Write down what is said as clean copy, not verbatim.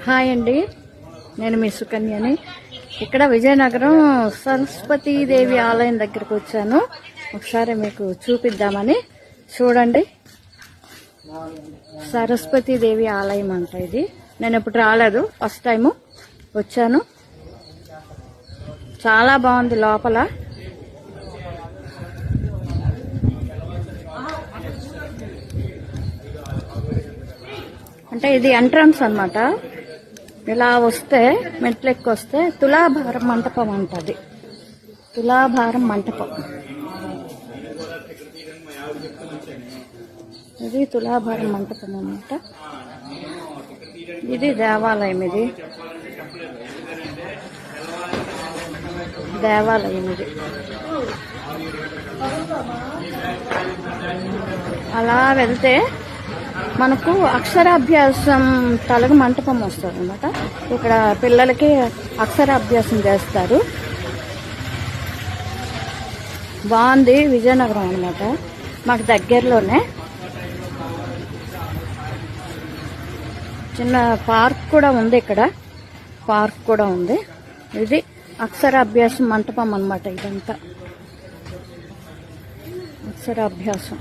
Hi అండి, నేను మీ సుకన్యని. ఇక్కడ విజయనగరం సరస్వతీదేవి ఆలయం దగ్గరకు వచ్చాను. ఒకసారి మీకు చూపిద్దామని. చూడండి, సరస్వతీదేవి ఆలయం అంట ఇది. నేను ఎప్పుడు రాలేదు, ఫస్ట్ టైము వచ్చాను. చాలా బాగుంది లోపల. అంటే ఇది ఎంట్రన్స్ అన్నమాట. ఇలా వస్తే మెట్లెక్కి వస్తే తులాభారం మంటపం అంటది. తులాభారం మంటపం ఇది తులాభారం మంటపం అన్నమాట. ఇది దేవాలయం. ఇది దేవాలయం. ఇది అలా వెళ్తే మనకు అక్షరాభ్యాసం తలగ మంటపం వస్తుంది అనమాట. ఇక్కడ పిల్లలకి అక్షరాభ్యాసం చేస్తారు. బాగుంది. విజయనగరం అనమాట, మాకు దగ్గరలోనే. చిన్న పార్క్ కూడా ఉంది ఇక్కడ. పార్క్ కూడా ఉంది. ఇది అక్షరాభ్యాసం మంటపం అన్నమాట. ఇదంతా అక్షరాభ్యాసం.